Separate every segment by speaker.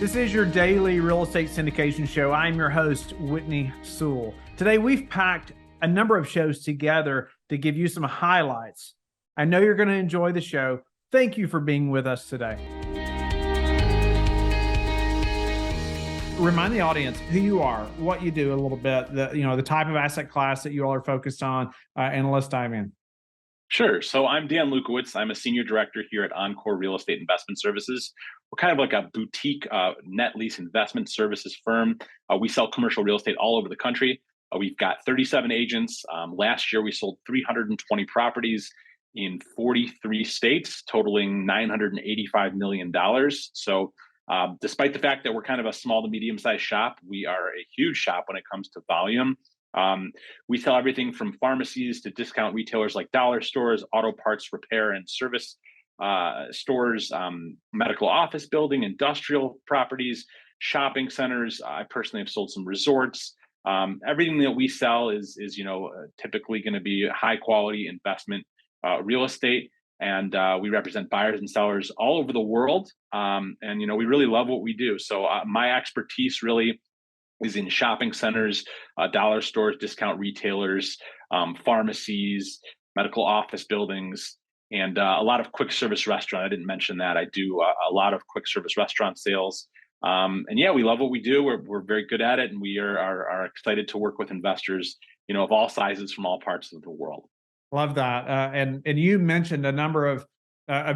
Speaker 1: This is your daily real estate syndication show. I'm your host, Whitney Sewell. Today, we've packed a number of shows together to give you some highlights. I know you're going to enjoy the show. Thank you for being with us today. Remind the audience who you are, what you do a little bit, the type of asset class that you all are focused on, and let's dive in.
Speaker 2: Sure. So I'm Dan Lewkowicz. I'm a senior director here at Encore Real Estate Investment Services. We're kind of like a boutique net lease investment services firm. We sell commercial real estate all over the country. We've got 37 agents. Last year, we sold 320 properties in 43 states, totaling $985 million. So despite the fact that we're kind of a small to medium-sized shop, we are a huge shop when it comes to volume. We sell everything from pharmacies to discount retailers like dollar stores, auto parts repair and service stores, medical office building, industrial properties, shopping centers. I personally have sold some resorts. Everything that we sell is typically going to be high quality investment real estate. And we represent buyers and sellers all over the world. And we really love what we do. So my expertise really is in shopping centers, dollar stores, discount retailers, pharmacies, medical office buildings, and a lot of quick service restaurant. I didn't mention that. I do a lot of quick service restaurant sales. And yeah, we love what we do. We're very good at it. And we are excited to work with investors, of all sizes from all parts of the world.
Speaker 1: Love that. And you mentioned a number of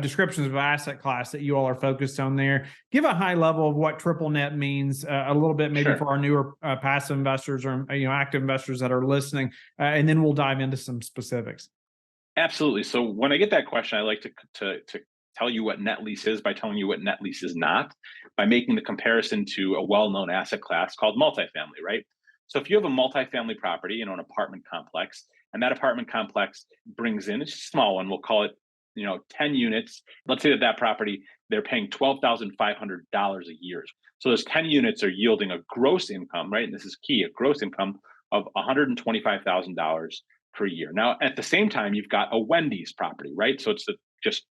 Speaker 1: descriptions of asset class that you all are focused on there. Give a high level of what triple net means, a little bit maybe
Speaker 2: Sure.
Speaker 1: for our newer passive investors or active investors that are listening, and then we'll dive into some specifics.
Speaker 2: Absolutely. So when I get that question, I like to tell you what net lease is by telling you what net lease is not, by making the comparison to a well-known asset class called multifamily, right? So if you have a multifamily property, an apartment complex, and that apartment complex brings in, it's a small one, we'll call it 10 units. Let's say that property, they're paying $12,500 a year. So those 10 units are yielding a gross income, right? And this is key, a gross income of $125,000 per year. Now, at the same time, you've got a Wendy's property, right? So it's just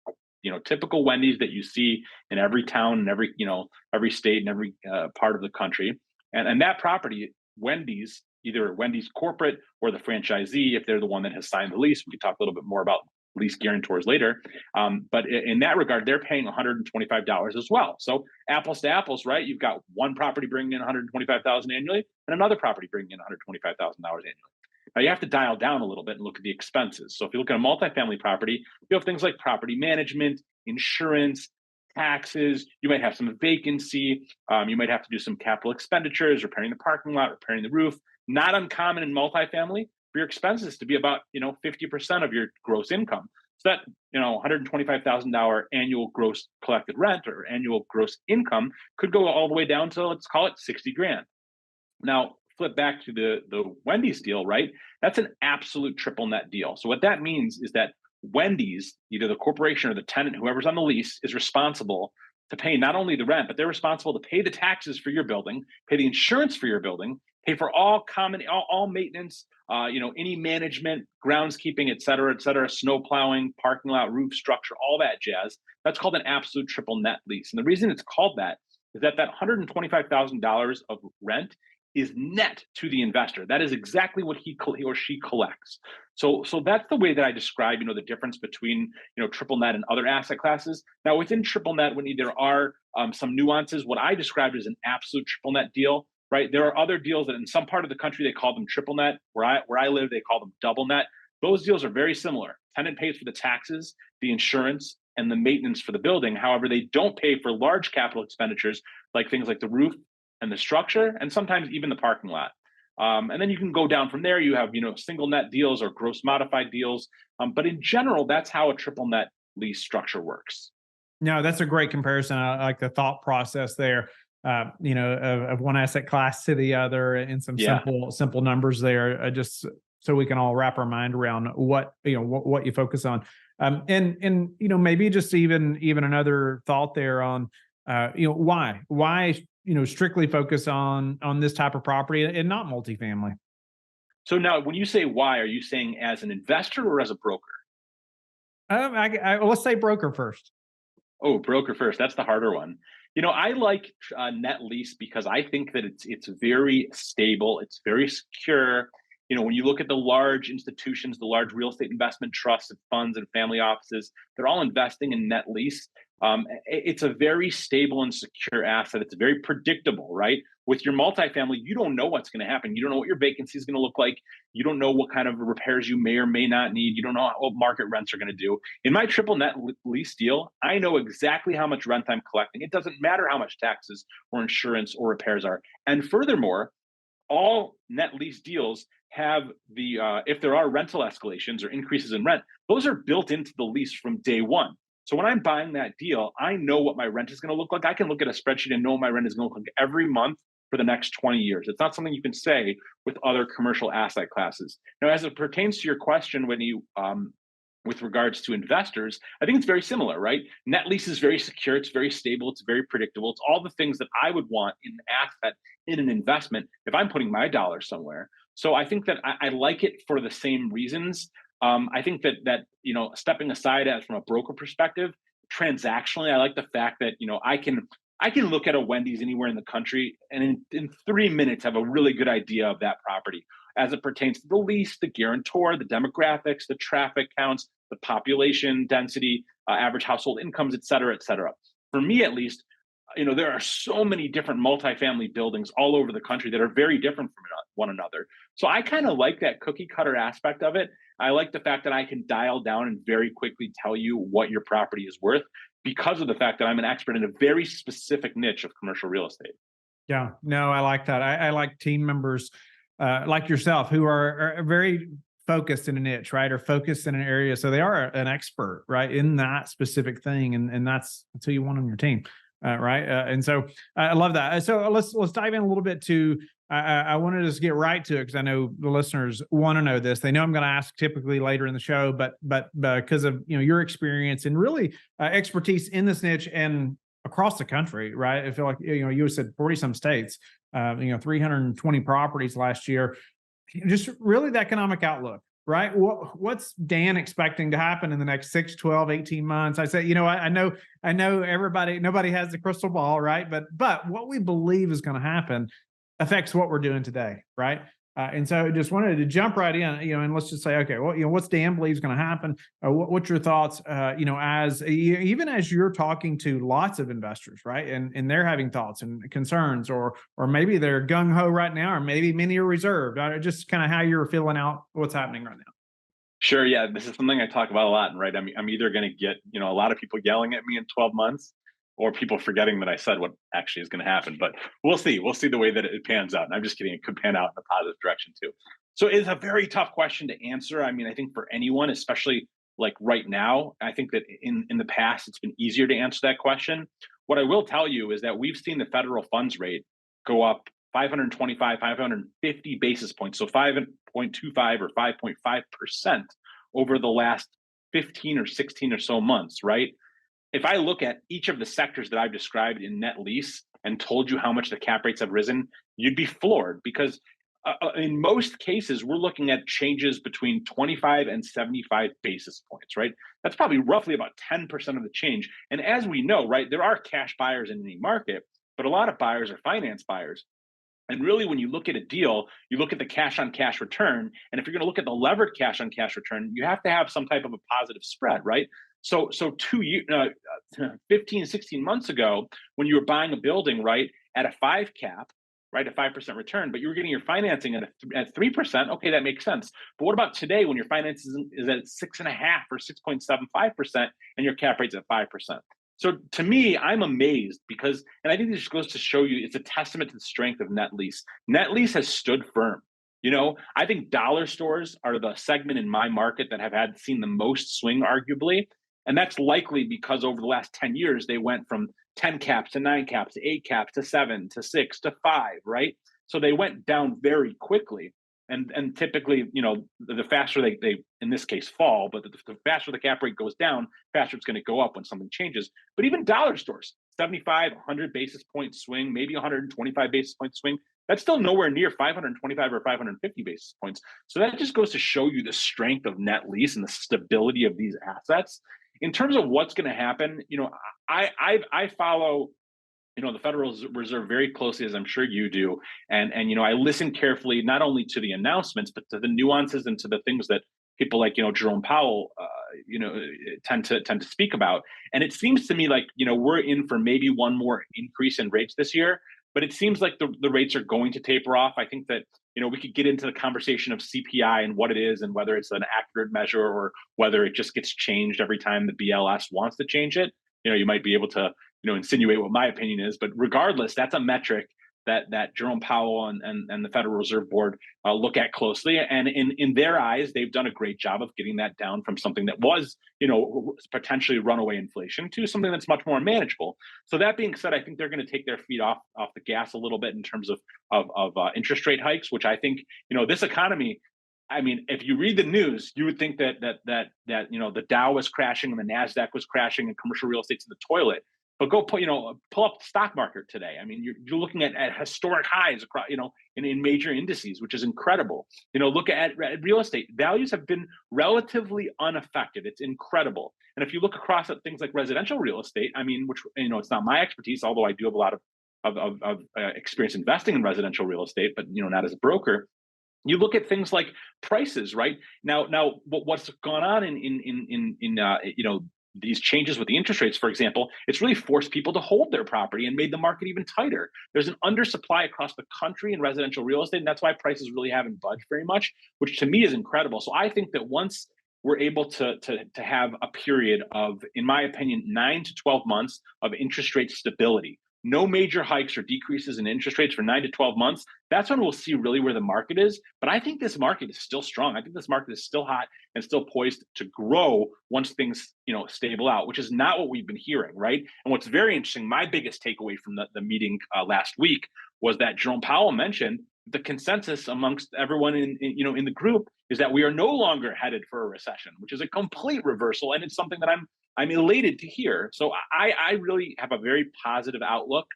Speaker 2: typical Wendy's that you see in every town and every state and every part of the country. And that property, Wendy's, either Wendy's corporate or the franchisee, if they're the one that has signed the lease, we can talk a little bit more about lease guarantors later. But in that regard, they're paying $125 as well. So apples to apples, right? You've got one property bringing in $125,000 annually and another property bringing in $125,000 annually. Now you have to dial down a little bit and look at the expenses. So if you look at a multifamily property, you have things like property management, insurance, taxes. You might have some vacancy. You might have to do some capital expenditures, repairing the parking lot, repairing the roof. Not uncommon in multifamily for your expenses to be about 50% of your gross income. So that $125,000 annual gross collected rent or annual gross income could go all the way down to, let's call it 60 grand. Now flip back to the Wendy's deal, right? That's an absolute triple net deal. So what that means is that Wendy's, either the corporation or the tenant, whoever's on the lease, is responsible to pay not only the rent, but they're responsible to pay the taxes for your building, pay the insurance for your building, pay for all maintenance, any management, groundskeeping, et cetera, snow plowing, parking lot, roof structure, all that jazz. That's called an absolute triple net lease. And the reason it's called that is that $125,000 of rent is net to the investor. That is exactly what he or she collects. So that's the way that I describe, the difference between, triple net and other asset classes. Now within triple net, Whitney, there are some nuances. What I described as an absolute triple net deal, right? There are other deals that in some part of the country, they call them triple net. Where I live, they call them double net. Those deals are very similar. Tenant pays for the taxes, the insurance, and the maintenance for the building. However, they don't pay for large capital expenditures like things like the roof and the structure, and sometimes even the parking lot. And then you can go down from there. You have, single net deals or gross modified deals. But in general, that's how a triple net lease structure works.
Speaker 1: No, that's a great comparison. I like the thought process there. Of one asset class to the other, and some simple numbers there, just so we can all wrap our mind around what you focus on. And maybe just even another thought there on why strictly focus on this type of property and not multifamily.
Speaker 2: So now, when you say why, are you saying as an investor or as a broker?
Speaker 1: Let's say broker first.
Speaker 2: Oh, broker first. That's the harder one. I like net lease because I think that it's very stable. It's very secure. When you look at the large institutions, the large real estate investment trusts and funds and family offices, they're all investing in net lease. It's a very stable and secure asset. It's very predictable, right? With your multifamily, you don't know what's going to happen. You don't know what your vacancy is going to look like. You don't know what kind of repairs you may or may not need. You don't know what market rents are going to do. In my triple net lease deal, I know exactly how much rent I'm collecting. It doesn't matter how much taxes or insurance or repairs are. And furthermore, all net lease deals have if there are rental escalations or increases in rent, those are built into the lease from day one. So when I'm buying that deal, I know what my rent is going to look like. I can look at a spreadsheet and know what my rent is going to look like every month for the next 20 years. It's not something you can say with other commercial asset classes. Now, as it pertains to your question, when you with regards to investors, I think it's very similar, right? Net lease is very secure, it's very stable, it's very predictable. It's all the things that I would want in an asset, in an investment, if I'm putting my dollars somewhere. So I think that I like it for the same reasons. I think that stepping aside from a broker perspective, transactionally, I like the fact that I can look at a Wendy's anywhere in the country and in 3 minutes have a really good idea of that property as it pertains to the lease, the guarantor, the demographics, the traffic counts, the population density, average household incomes, et cetera, et cetera. For me, at least, there are so many different multifamily buildings all over the country that are very different from one another. So I kind of like that cookie cutter aspect of it. I like the fact that I can dial down and very quickly tell you what your property is worth because of the fact that I'm an expert in a very specific niche of commercial real estate.
Speaker 1: Yeah, no, I like that. I like team members like yourself who are very focused in a niche, right? Or focused in an area. So they are an expert, right? In that specific thing. And that's who you want on your team. Right. And so I love that. So let's dive in a little bit to, I want to just get right to it because I know the listeners want to know this. They know I'm going to ask typically later in the show, but because of, your experience and really expertise in this niche and across the country, right? I feel like, you said 40 some states, 320 properties last year, just really the economic outlook. Right. What's Dan expecting to happen in the next 6, 12, 18 months? I say, I know nobody has the crystal ball, right? But what we believe is going to happen affects what we're doing today. Right. And so I just wanted to jump right in, and let's just say, okay, well, what's Dan believes going to happen? What's your thoughts, even as you're talking to lots of investors, right? And they're having thoughts and concerns, or maybe they're gung ho right now, or maybe many are reserved. Just kind of how you're feeling out what's happening right now.
Speaker 2: Sure. Yeah. This is something I talk about a lot. Right. I'm either going to get, a lot of people yelling at me in 12 months or people forgetting that I said what actually is going to happen. But we'll see. We'll see the way that it pans out. And I'm just kidding. It could pan out in a positive direction too. So it's a very tough question to answer. I mean, I think for anyone, especially like right now, I think that in the past, it's been easier to answer that question. What I will tell you is that we've seen the federal funds rate go up 525, 550 basis points. So 5.25 or 5.5% over the last 15 or 16 or so months, right? If I look at each of the sectors that I've described in net lease and told you how much the cap rates have risen, you'd be floored because in most cases, we're looking at changes between 25 and 75 basis points, right? That's probably roughly about 10% of the change. And as we know, right, there are cash buyers in any market, but a lot of buyers are finance buyers. And really, when you look at a deal, you look at the cash on cash return. And if you're going to look at the levered cash on cash return, you have to have some type of a positive spread, right? So 15, 16 months ago, when you were buying a building, right, at a 5 cap, right, a 5% return, but you were getting your financing at 3%, okay, that makes sense. But what about today when your financing is at 6.5 or 6.75% and your cap rate's at 5%? So to me, I'm amazed because, and I think this just goes to show you, it's a testament to the strength of net lease. Net lease has stood firm. I think dollar stores are the segment in my market that have seen the most swing, arguably. And that's likely because over the last 10 years, they went from 10 caps to 9 caps to 8 caps to 7 to 6 to 5, right? So they went down very quickly. And typically, the faster they in this case fall, but the faster the cap rate goes down, faster it's going to go up when something changes. But even dollar stores, 75, 100 basis point swing, maybe 125 basis point swing, that's still nowhere near 525 or 550 basis points. So that just goes to show you the strength of net lease and the stability of these assets. In terms of what's going to happen, I follow the Federal Reserve very closely, as I'm sure you do, and I listen carefully not only to the announcements but to the nuances and to the things that people like Jerome Powell tend to speak about. And it seems to me like we're in for maybe one more increase in rates this year, but it seems like the rates are going to taper off. I think that we could get into the conversation of CPI and what it is and whether it's an accurate measure or whether it just gets changed every time the BLS wants to change it. You might be able to insinuate what my opinion is, but regardless, that's a metric that Jerome Powell and the Federal Reserve Board look at closely. And in their eyes, they've done a great job of getting that down from something that was, potentially runaway inflation to something that's much more manageable. So that being said, I think they're going to take their feet off the gas a little bit in terms of interest rate hikes, which I think, this economy, I mean, if you read the news, you would think that the Dow was crashing and the Nasdaq was crashing and commercial real estate's in the toilet. But go pull up the stock market today. I mean, you're looking at historic highs across, in major indices, which is incredible. Look at real estate. Values have been relatively unaffected. It's incredible. And if you look across at things like residential real estate, I mean, which it's not my expertise, although I do have a lot of experience investing in residential real estate, but not as a broker. You look at things like prices, right? Now, what's gone on in these changes with the interest rates, for example, it's really forced people to hold their property and made the market even tighter. There's an undersupply across the country in residential real estate, and that's why prices really haven't budged very much, which to me is incredible. So I think that once we're able to have a period of, in my opinion, 9 to 12 months of interest rate stability, no major hikes or decreases in interest rates for 9 to 12 months, that's when we'll see really where the market is. But I think this market is still strong. I think this market is still hot and still poised to grow once things, stable out, which is not what we've been hearing, right? And what's very interesting, my biggest takeaway from the meeting last week was that Jerome Powell mentioned the consensus amongst everyone in the group is that we are no longer headed for a recession, which is a complete reversal. And it's something that I'm elated to hear. So I really have a very positive outlook.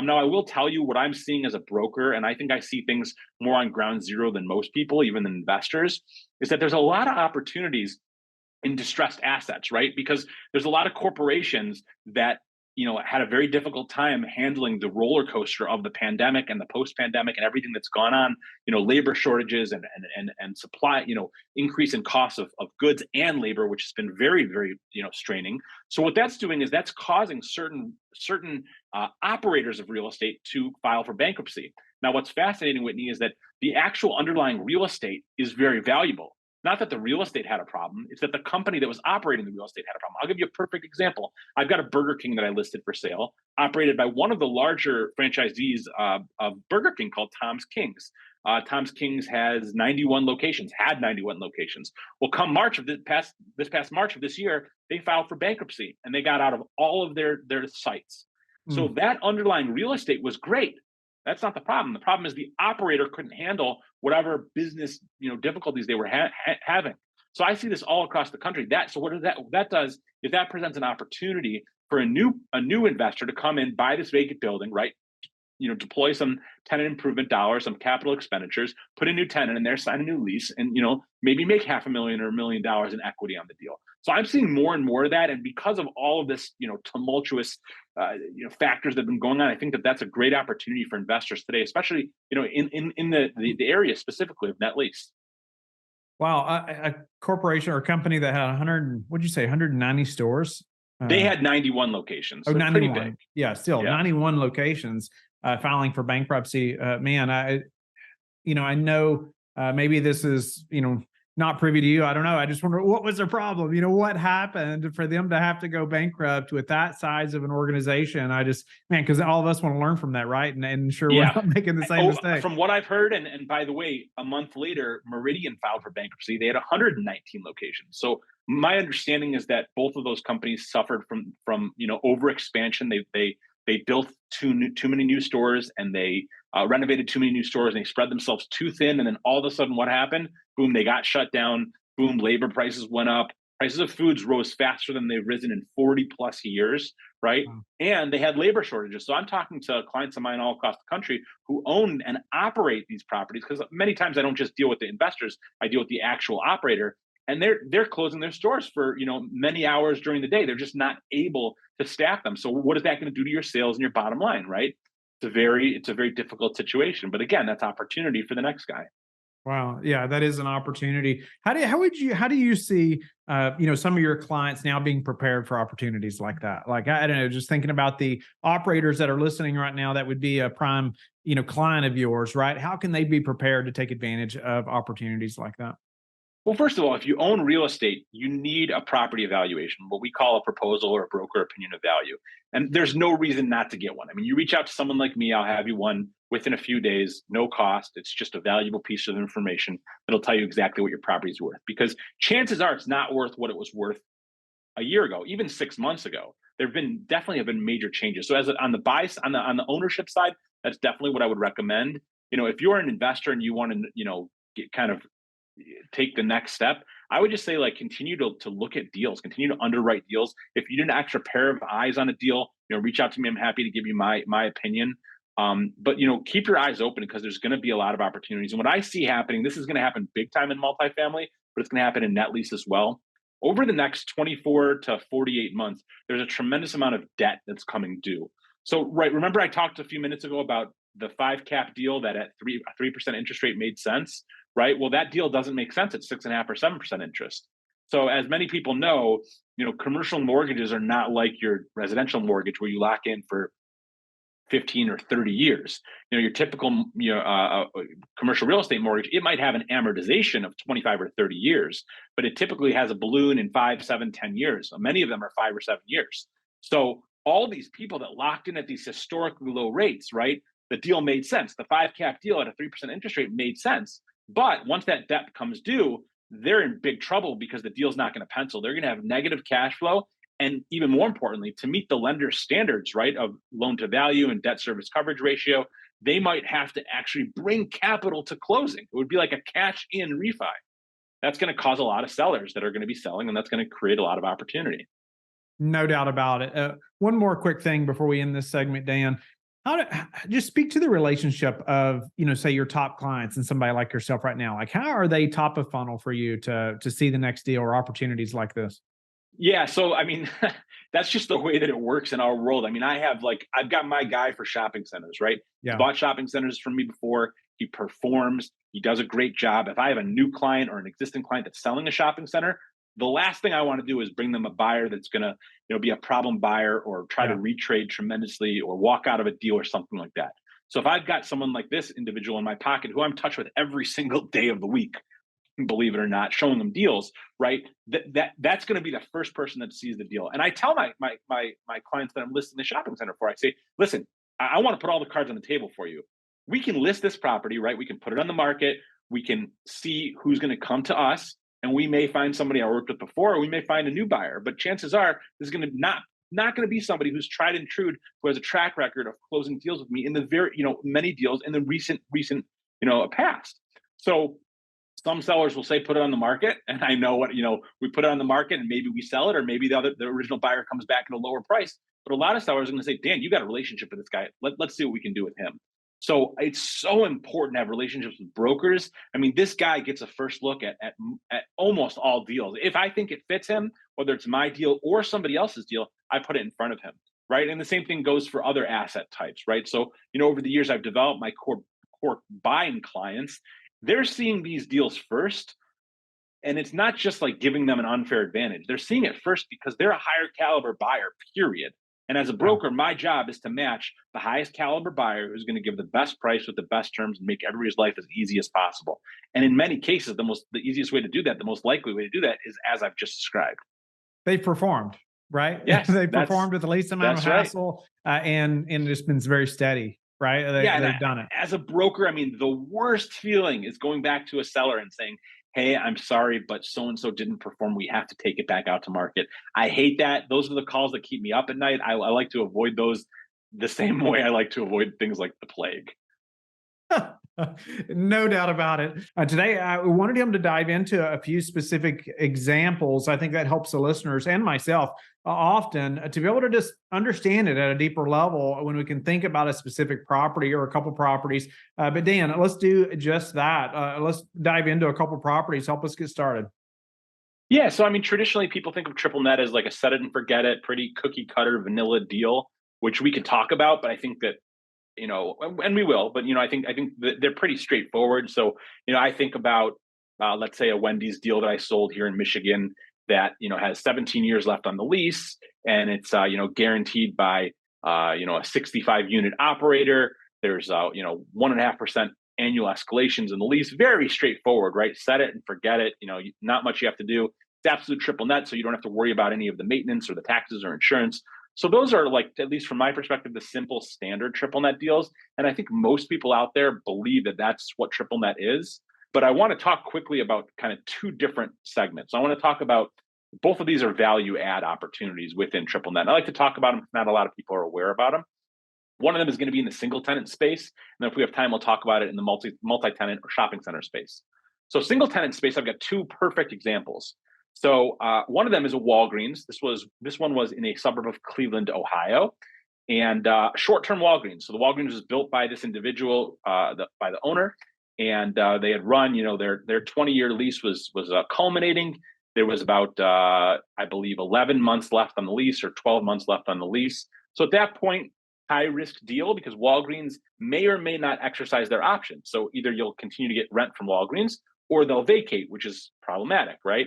Speaker 2: Now, I will tell you what I'm seeing as a broker, and I think I see things more on ground zero than most people, even investors, is that there's a lot of opportunities in distressed assets, right? Because there's a lot of corporations that had a very difficult time handling the roller coaster of the pandemic and the post-pandemic and everything that's gone on, labor shortages and supply, increase in costs of goods and labor, which has been very, very, straining. So what that's doing is that's causing certain operators of real estate to file for bankruptcy. Now, what's fascinating, Whitney, is that the actual underlying real estate is very valuable. Not that the real estate had a problem, it's that the company that was operating the real estate had a problem. I'll give you a perfect example. I've got a Burger King that I listed for sale, operated by one of the larger franchisees of Burger King called Tom's Kings. Tom's Kings has 91 locations, had 91 locations. Well, come March of this past March of this year, they filed for bankruptcy and they got out of all of their sites. So that underlying real estate was great. That's not the problem. The problem is the operator couldn't handle whatever business difficulties they were having. So I see this all across the country. What that does is that presents an opportunity for a new investor to come in, buy this vacant building, right? Deploy some tenant improvement dollars, some capital expenditures, put a new tenant in there, sign a new lease, and maybe make $500,000 or $1 million in equity on the deal. So I'm seeing more and more of that, and because of all of this, tumultuous, factors that have been going on, I think that that's a great opportunity for investors today, especially in the area specifically of net lease.
Speaker 1: Wow, a corporation or a company that had 190 stores.
Speaker 2: They had 91 locations. So
Speaker 1: 91.
Speaker 2: Pretty big.
Speaker 1: Yeah, still 91 locations filing for bankruptcy. Man, I know maybe this is, not privy to you. I don't know. I just wonder what was their problem? What happened for them to have to go bankrupt with that size of an organization? Because all of us want to learn from that, right? And sure, we're not making the same mistake.
Speaker 2: From what I've heard, and by the way, a month later, Meridian filed for bankruptcy. They had 119 locations. So my understanding is that both of those companies suffered from over expansion. They built too many new stores, and they renovated too many new stores, and they spread themselves too thin. And then all of a sudden, what happened? Boom, they got shut down. Boom, labor prices went up. Prices of foods rose faster than they've risen in 40 plus years, right? Wow. And they had labor shortages. So I'm talking to clients of mine all across the country who own and operate these properties, because many times I don't just deal with the investors, I deal with the actual operator. and they're closing their stores for many hours during the day. They're just not able to staff them. So what is that going to do to your sales and your bottom line, right? It's a very difficult situation. But again, that's opportunity for the next guy.
Speaker 1: Wow. Yeah, that is an opportunity. How do you see some of your clients now being prepared for opportunities like that? Like, I don't know, just thinking about the operators that are listening right now, that would be a prime, client of yours, right? How can they be prepared to take advantage of opportunities like that?
Speaker 2: Well, first of all, if you own real estate, you need a property evaluation, what we call a proposal or a broker opinion of value. And there's no reason not to get one. I mean, you reach out to someone like me, I'll have you one within a few days, no cost. It's just a valuable piece of information that'll tell you exactly what your property is worth. Because chances are it's not worth what it was worth a year ago, even 6 months ago. Definitely have been major changes. So on the on the ownership side, that's definitely what I would recommend. If you're an investor and you want to, get kind of take the next step, I would just say, like, continue to look at deals, continue to underwrite deals. If you need an extra pair of eyes on a deal, reach out to me. I'm happy to give you my opinion. But keep your eyes open, because there's going to be a lot of opportunities. And what I see happening, this is going to happen big time in multifamily, but it's going to happen in net lease as well. Over the next 24 to 48 months, there's a tremendous amount of debt that's coming due. So, right, remember I talked a few minutes ago about the 5 cap deal that at 3% interest rate made sense, right? Well, that deal doesn't make sense at 6.5 or 7% interest. So, as many people know, commercial mortgages are not like your residential mortgage where you lock in for 15 or 30 years. Your typical commercial real estate mortgage, it might have an amortization of 25 or 30 years, but it typically has a balloon in 5, 7, 10 years. So many of them are 5 or 7 years. So all these people that locked in at these historically low rates, right? The deal made sense. The 5 cap deal at a 3% interest rate made sense. But once that debt comes due, they're in big trouble, because the deal's not going to pencil. They're going to have negative cash flow. And even more importantly, to meet the lender's standards, right, of loan to value and debt service coverage ratio, they might have to actually bring capital to closing. It would be like a cash in refi. That's going to cause a lot of sellers that are going to be selling, and that's going to create a lot of opportunity.
Speaker 1: No doubt about it. One more quick thing before we end this segment, Dan. Just speak to the relationship of, say your top clients and somebody like yourself right now. Like, how are they top of funnel for you to see the next deal or opportunities like this?
Speaker 2: Yeah, so I mean, that's just the way that it works in our world. I mean, I've got my guy for shopping centers, right?
Speaker 1: Yeah.
Speaker 2: He's bought shopping centers from me before. He performs. He does a great job. If I have a new client or an existing client that's selling a shopping center, the last thing I want to do is bring them a buyer that's going to, be a problem buyer or try to retrade tremendously or walk out of a deal or something like that. So if I've got someone like this individual in my pocket who I'm in touch with every single day of the week, believe it or not, showing them deals, right? That's going to be the first person that sees the deal. And I tell my clients that I'm listing the shopping center for, I say, listen, I want to put all the cards on the table for you. We can list this property, right? We can put it on the market. We can see who's going to come to us, and we may find somebody I worked with before, or we may find a new buyer. But chances are this is going to not going to be somebody who's tried and true, who has a track record of closing deals with me in the very, many deals in the recent, past. So some sellers will say, put it on the market. And I know what, we put it on the market and maybe we sell it, or maybe the original buyer comes back at a lower price. But a lot of sellers are going to say, Dan, you got a relationship with this guy. Let's see what we can do with him. So it's so important to have relationships with brokers. I mean, this guy gets a first look at almost all deals. If I think it fits him, whether it's my deal or somebody else's deal, I put it in front of him, right? And the same thing goes for other asset types, right? So, over the years, I've developed my core buying clients. They're seeing these deals first. And it's not just like giving them an unfair advantage. They're seeing it first because they're a higher caliber buyer, period. And as a broker, my job is to match the highest caliber buyer who's going to give the best price with the best terms and make everybody's life as easy as possible. And in many cases, the easiest way to do that, the most likely way to do that is as I've just described.
Speaker 1: They've performed, right?
Speaker 2: Yes,
Speaker 1: they performed with the least amount of hassle, and it's been very steady, right? They've done it.
Speaker 2: As a broker, I mean, the worst feeling is going back to a seller and saying, hey, I'm sorry, but so-and-so didn't perform. We have to take it back out to market. I hate that. Those are the calls that keep me up at night. I like to avoid those the same way I like to avoid things like the plague.
Speaker 1: No doubt about it. Today, I wanted him to dive into a few specific examples. I think that helps the listeners and myself often to be able to just understand it at a deeper level when we can think about a specific property or a couple properties. But Dan, let's do just that. Let's dive into a couple properties. Help us get started.
Speaker 2: Yeah, so I mean, traditionally people think of triple net as like a set it and forget it, pretty cookie cutter vanilla deal, which we could talk about, but I think that, and we will, but I think that they're pretty straightforward. So, I think about, let's say, a Wendy's deal that I sold here in Michigan that has 17 years left on the lease, and it's guaranteed by a 65 unit operator. There's 1.5% annual escalations in the lease. Very straightforward, right? Set it and forget it. Not much you have to do. It's absolute triple net, so you don't have to worry about any of the maintenance or the taxes or insurance. So those are, like, at least from my perspective, the simple standard triple net deals. And I think most people out there believe that that's what triple net is. But I want to talk quickly about kind of two different segments. I want to talk about both of these are value add opportunities within triple net. And I like to talk about them because not a lot of people are aware about them. One of them is going to be in the single tenant space. And then if we have time, we'll talk about it in the multi-tenant or shopping center space. So single tenant space, I've got two perfect examples. So one of them is a Walgreens. This one was in a suburb of Cleveland, Ohio, and short-term Walgreens. So the Walgreens was built by this individual, by the owner, and they had run. Their 20-year lease was culminating. There was about I believe 11 months left on the lease or 12 months left on the lease. So at that point, high risk deal because Walgreens may or may not exercise their option. So either you'll continue to get rent from Walgreens or they'll vacate, which is problematic, right?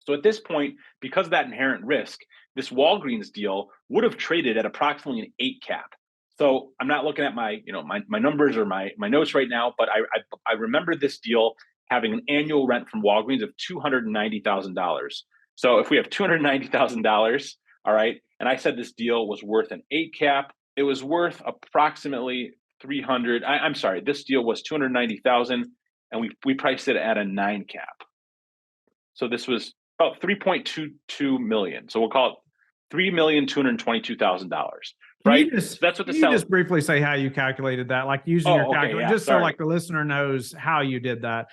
Speaker 2: So at this point, because of that inherent risk, this Walgreens deal would have traded at approximately an 8 cap. So I'm not looking at my numbers or my notes right now, but I remember this deal having an annual rent from Walgreens of $290,000. So if we have $290,000, all right, and I said this deal was worth an 8 cap, it was worth approximately 300. I'm sorry, this deal was 290,000, and we priced it at a 9 cap. So this was about 3.22 million. So we'll call it $3,222,000. Right.
Speaker 1: So that's what the seller. Just briefly say how you calculated that, like using your calculator, just so like the listener knows how you did that.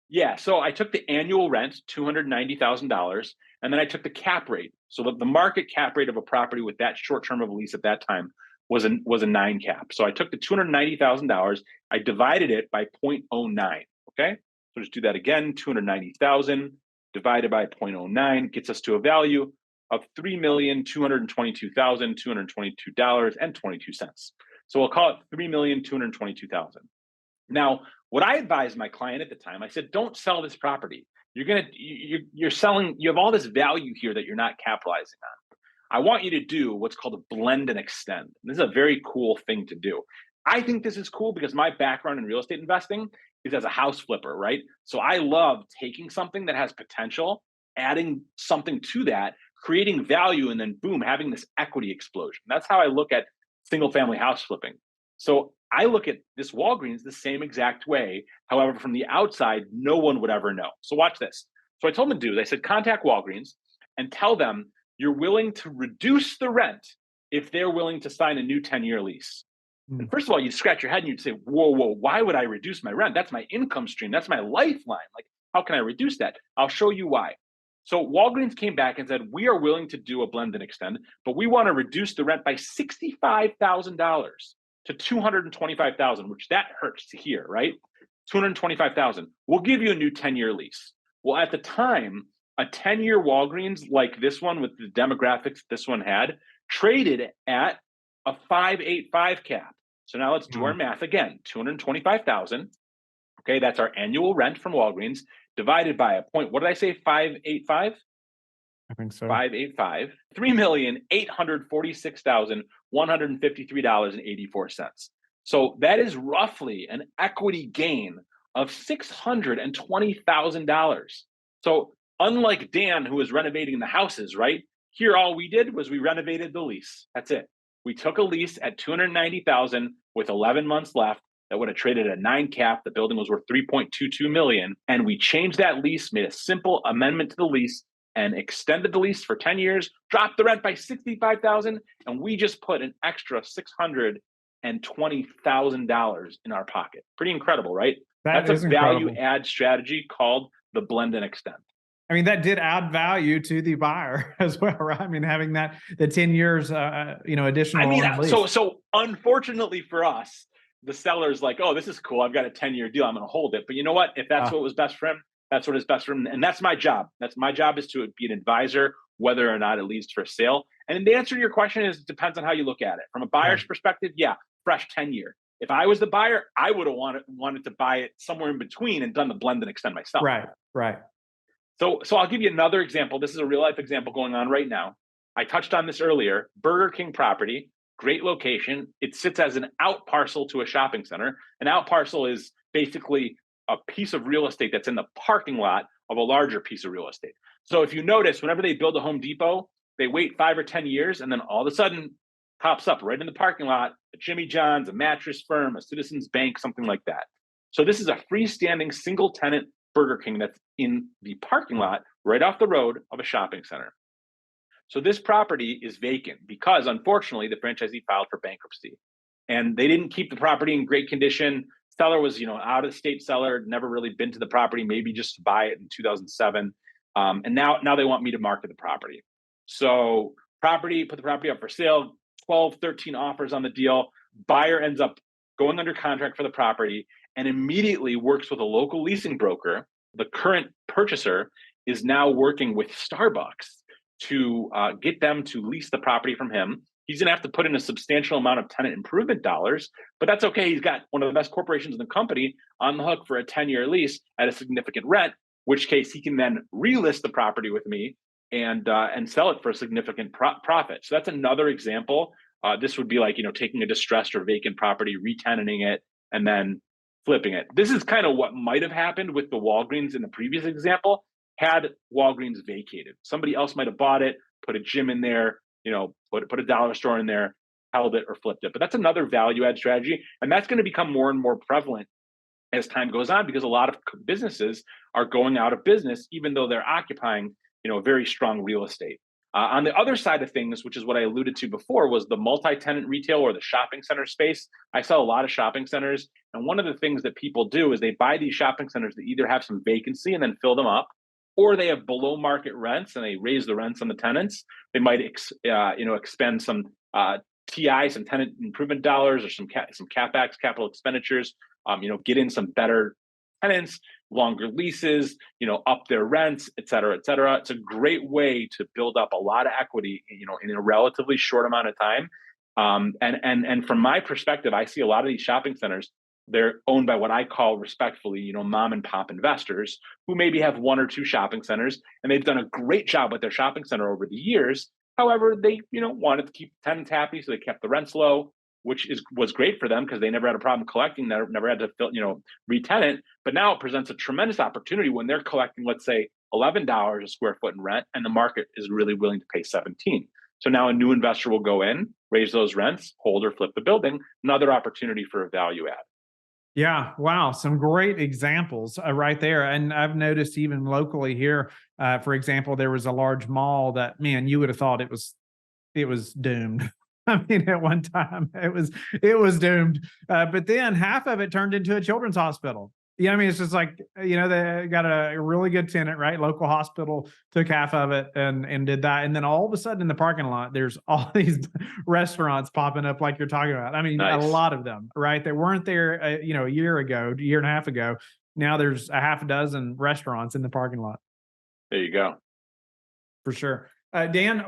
Speaker 2: Yeah. So I took the annual rent, $290,000, and then I took the cap rate. So the market cap rate of a property with that short term of lease at that time was a 9 cap. So I took the $290,000, I divided it by 0.09. Okay. So just do that again. 290,000 divided by 0.09 gets us to a value of $3,222,222.22. So we'll call it $3,222,000. Now, what I advised my client at the time, I said, don't sell this property. You're selling, you have all this value here that you're not capitalizing on. I want you to do what's called a blend and extend. This is a very cool thing to do. I think this is cool because my background in real estate investing is as a house flipper, right? So I love taking something that has potential, adding something to that, creating value, and then boom, having this equity explosion. That's how I look at single family house flipping. So I look at this Walgreens the same exact way. However, from the outside, no one would ever know. So watch this. So I told them to do is I said, contact Walgreens and tell them you're willing to reduce the rent if they're willing to sign a new 10-year lease. And first of all, you'd scratch your head and you'd say, whoa, why would I reduce my rent? That's my income stream. That's my lifeline. Like, how can I reduce that? I'll show you why. So Walgreens came back and said, we are willing to do a blend and extend, but we want to reduce the rent by $65,000 to $225,000, which that hurts to hear, right? $225,000. We'll give you a new 10-year lease. Well, at the time, a 10-year Walgreens like this one with the demographics this one had traded at a 5.85 cap. So now let's do our math again. 225,000. Okay, that's our annual rent from Walgreens divided by a point. What did I say? 5.85?
Speaker 1: I think so.
Speaker 2: 5.85. $3,846,153.84. So that is roughly an equity gain of $620,000. So unlike Dan, who was renovating the houses, right? Here, all we did was we renovated the lease. That's it. We took a lease at $290,000 with 11 months left that would have traded at a 9 cap. The building was worth $3.22 million. And we changed that lease, made a simple amendment to the lease, and extended the lease for 10 years, dropped the rent by $65,000, and we just put an extra $620,000 in our pocket. Pretty incredible, right? That's a value add strategy called the blend and extend.
Speaker 1: I mean, that did add value to the buyer as well, right? I mean, having the 10 years, additional.
Speaker 2: I mean, so unfortunately for us, the seller's like, oh, this is cool. I've got a 10-year deal. I'm going to hold it. But you know what? If that's what was best for him, That's what is best for them. And that's my job. That's my job, is to be an advisor, whether or not it leads for sale. And the answer to your question is, it depends on how you look at it. From a buyer's perspective, yeah, fresh 10-year. If I was the buyer, I would have wanted to buy it somewhere in between and done the blend and extend myself.
Speaker 1: Right.
Speaker 2: So I'll give you another example. This is a real life example going on right now. I touched on this earlier. Burger King property, great location. It sits as an out parcel to a shopping center. An out parcel is basically a piece of real estate that's in the parking lot of a larger piece of real estate. So if you notice, whenever they build a Home Depot, they wait 5 or 10 years, and then all of a sudden pops up right in the parking lot, a Jimmy John's, a mattress firm, a Citizens Bank, something like that. So this is a freestanding single tenant Burger King that's in the parking lot right off the road of a shopping center. So this property is vacant because, unfortunately, the franchisee filed for bankruptcy, and they didn't keep the property in great condition. Seller was, out of state seller, never really been to the property, maybe just to buy it in 2007. And now they want me to market the property. So put the property up for sale, 12, 13 offers on the deal. Buyer ends up going under contract for the property and immediately works with a local leasing broker. The current purchaser is now working with Starbucks to get them to lease the property from him. He's going to have to put in a substantial amount of tenant improvement dollars, but that's okay. He's got one of the best corporations in the company on the hook for a 10-year lease at a significant rent, which case he can then relist the property with me and sell it for a significant profit. So that's another example. This would be like, taking a distressed or vacant property, re-tenanting it, and then flipping it. This is kind of what might have happened with the Walgreens in the previous example. Had Walgreens vacated, somebody else might have bought it, put a gym in there, put a dollar store in there, held it or flipped it. But that's another value add strategy. And that's going to become more and more prevalent as time goes on, because a lot of businesses are going out of business, even though they're occupying, very strong real estate. On the other side of things, which is what I alluded to before, was the multi-tenant retail or the shopping center space. I sell a lot of shopping centers. And one of the things that people do is they buy these shopping centers that either have some vacancy and then fill them up, or they have below market rents and they raise the rents on the tenants. They might, expend some TI, some tenant improvement dollars, or some CapEx, capital expenditures. Get in some better tenants, longer leases, up their rents, et cetera, et cetera. It's a great way to build up a lot of equity, in a relatively short amount of time. And from my perspective, I see a lot of these shopping centers. They're owned by what I call respectfully, mom and pop investors who maybe have 1 or 2 shopping centers, and they've done a great job with their shopping center over the years. However, they, wanted to keep tenants happy, so they kept the rents low, which was great for them because they never had a problem collecting. They never had to re-tenant. But now it presents a tremendous opportunity when they're collecting, let's say, $11 a square foot in rent, and the market is really willing to pay $17. So now a new investor will go in, raise those rents, hold or flip the building. Another opportunity for a value add.
Speaker 1: Yeah. Wow. Some great examples right there. And I've noticed even locally here, for example, there was a large mall that, man, you would have thought it was doomed. I mean, at one time it was doomed. But then half of it turned into a children's hospital. I mean, it's just like, they got a really good tenant, right? Local hospital took half of it and did that. And then all of a sudden in the parking lot, there's all these restaurants popping up like you're talking about. I mean, nice. A lot of them, right? They weren't there, a year and a half ago. Now there's a half a dozen restaurants in the parking lot.
Speaker 2: There you go.
Speaker 1: For sure. Dan,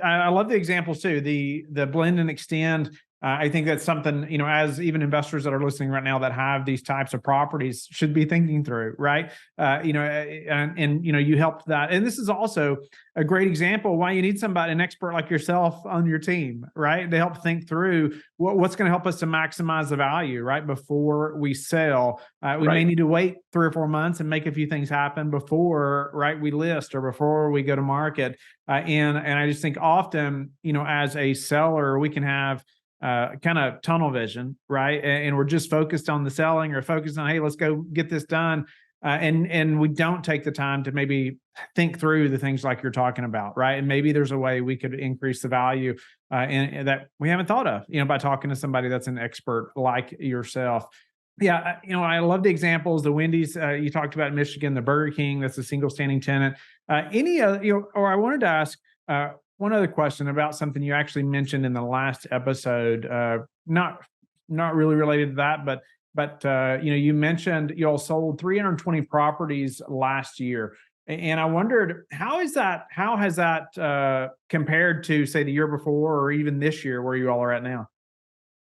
Speaker 1: I love the examples too, the blend and extend. I think that's something, as even investors that are listening right now that have these types of properties should be thinking through, right? You helped that. And this is also a great example why you need an expert like yourself on your team, right? To help think through what's going to help us to maximize the value, right? Before we sell, we may need to wait 3 or 4 months and make a few things happen before, right, we list or before we go to market. And I just think often, as a seller, we can have kind of tunnel vision, right? And we're just focused on the selling or focused on, hey, let's go get this done. And we don't take the time to maybe think through the things like you're talking about, right? And maybe there's a way we could increase the value and that we haven't thought of, by talking to somebody that's an expert like yourself. Yeah, I love the examples. The Wendy's you talked about in Michigan, the Burger King, that's a single standing tenant. Or I wanted to ask one other question about something you actually mentioned in the last episode, not really related to that, but But you mentioned you all sold 320 properties last year, and I wondered how has that compared to say the year before or even this year where you all are at now?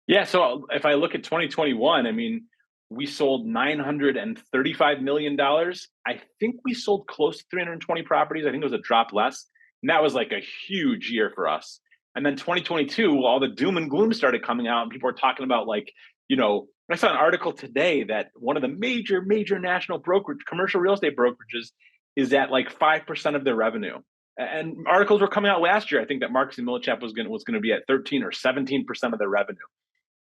Speaker 2: Yeah. So if I look at 2021, I mean, we sold $935 million. I think we sold close to 320 properties. I think it was a drop less. And that was like a huge year for us. And then 2022, all the doom and gloom started coming out, and people were talking about like, I saw an article today that one of the major national brokerage, commercial real estate brokerages is at like 5% of their revenue. And articles were coming out last year. I think that Marcus and Millichap was going to be at 13 or 17% of their revenue.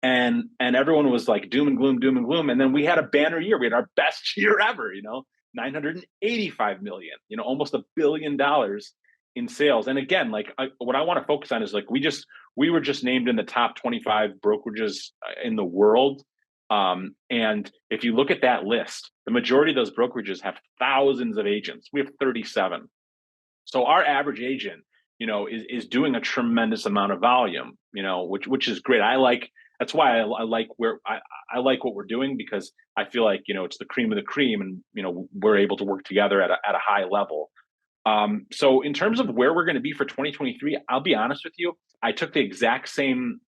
Speaker 2: And everyone was like doom and gloom. And then we had a banner year. We had our best year ever, 985 million, almost $1 billion in sales. And again, what I want to focus on is like, we were just named in the top 25 brokerages in the world. And if you look at that list, the majority of those brokerages have thousands of agents. We have 37. So our average agent, is doing a tremendous amount of volume, which is great. That's why I like I like what we're doing, because I feel like, it's the cream of the cream, and, we're able to work together at a high level. So in terms of where we're going to be for 2023, I'll be honest with you. I took the exact same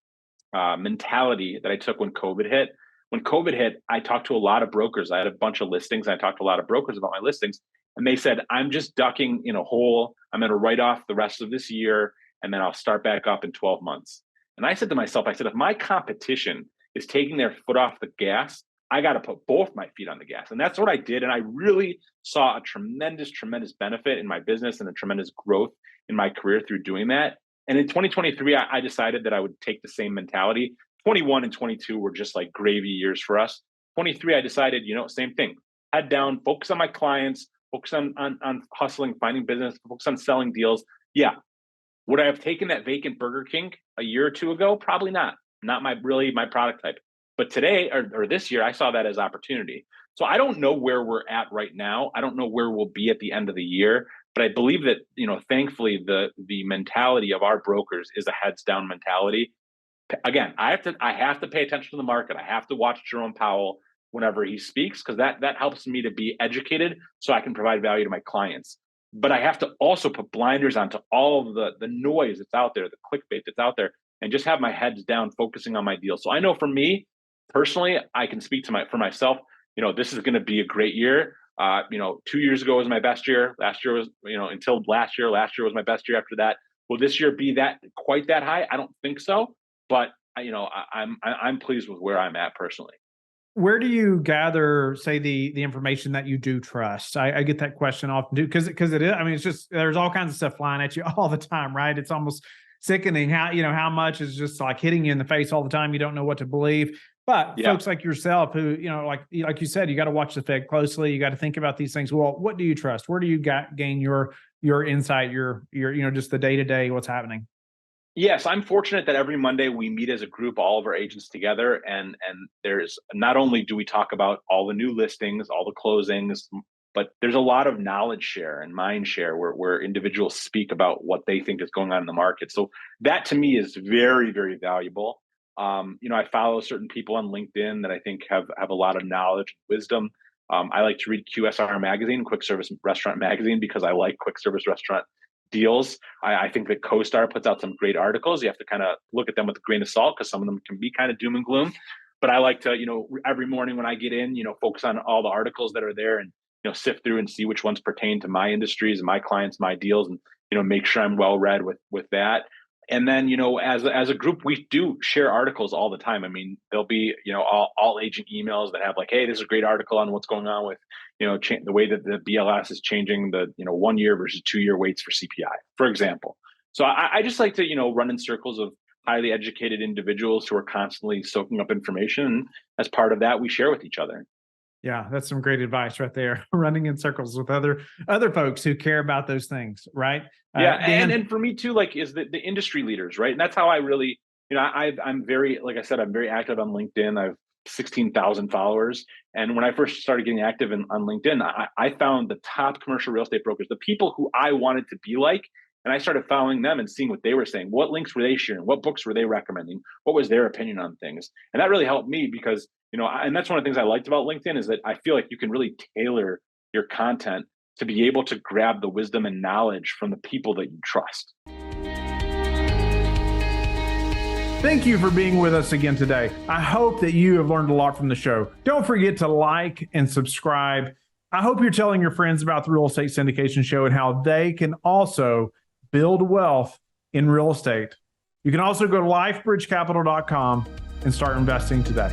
Speaker 2: mentality that I took when COVID hit. When COVID hit, I talked to a lot of brokers. I had a bunch of listings. I talked to a lot of brokers about my listings, and they said, I'm just ducking in a hole. I'm going to write off the rest of this year, and then I'll start back up in 12 months. And I said to myself, if my competition is taking their foot off the gas, I got to put both my feet on the gas. And that's what I did. And I really saw a tremendous benefit in my business and a tremendous growth in my career through doing that. And in 2023, I decided that I would take the same mentality. 21 and 22 were just like gravy years for us. 23, I decided, same thing. Head down, focus on my clients, focus on hustling, finding business, focus on selling deals. Yeah. Would I have taken that vacant Burger King a year or two ago? Probably not. Not my product type. But today or this year, I saw that as opportunity. So I don't know where we're at right now. I don't know where we'll be at the end of the year. But I believe that, thankfully, the mentality of our brokers is a heads down mentality. Again, I have to pay attention to the market. I have to watch Jerome Powell whenever he speaks, because that helps me to be educated so I can provide value to my clients. But I have to also put blinders onto all of the noise that's out there, the clickbait that's out there, and just have my heads down, focusing on my deal. So I know for me personally, I can speak for myself. This is going to be a great year. 2 years ago was my best year. Last year was, until last year. Last year was my best year. After that, will this year be quite that high? I don't think so. But I'm pleased with where I'm at personally.
Speaker 1: Where do you gather, say, the information that you do trust? I get that question often too, because it is. I mean, it's just there's all kinds of stuff flying at you all the time, right? It's almost sickening how much is just like hitting you in the face all the time. You don't know what to believe. But folks like yourself, who like you said, you got to watch the Fed closely. You got to think about these things. Well, what do you trust? Where do you gain your insight? Your just the day to day what's happening?
Speaker 2: Yes, I'm fortunate that every Monday we meet as a group, all of our agents together, and there's not only do we talk about all the new listings, all the closings, but there's a lot of knowledge share and mind share where individuals speak about what they think is going on in the market. So that to me is very, very valuable. I follow certain people on LinkedIn that I think have a lot of knowledge and wisdom. I like to read QSR magazine, Quick Service Restaurant magazine, because I like quick service restaurant deals. I think that CoStar puts out some great articles. You have to kind of look at them with a grain of salt, because some of them can be kind of doom and gloom. But I like to, every morning when I get in, focus on all the articles that are there and, sift through and see which ones pertain to my industries and my clients, my deals, and, make sure I'm well read with that. And then, as a group, we do share articles all the time. I mean, there'll be, all agent emails that have like, hey, this is a great article on what's going on with, the way that the BLS is changing the, 1 year versus 2 year weights for CPI, for example. So I just like to, run in circles of highly educated individuals who are constantly soaking up information. And as part of that, we share with each other.
Speaker 1: Yeah, that's some great advice right there. Running in circles with other folks who care about those things, right?
Speaker 2: Yeah, and for me too, like is the industry leaders, right? And that's how I really, I'm very, like I said, I'm very active on LinkedIn. I have 16,000 followers, and when I first started getting active on LinkedIn, I found the top commercial real estate brokers, the people who I wanted to be like, and I started following them and seeing what they were saying. What links were they sharing? What books were they recommending? What was their opinion on things? And that really helped me, because And that's one of the things I liked about LinkedIn is that I feel like you can really tailor your content to be able to grab the wisdom and knowledge from the people that you trust.
Speaker 1: Thank you for being with us again today. I hope that you have learned a lot from the show. Don't forget to like and subscribe. I hope you're telling your friends about the Real Estate Syndication Show and how they can also build wealth in real estate. You can also go to lifebridgecapital.com and start investing today.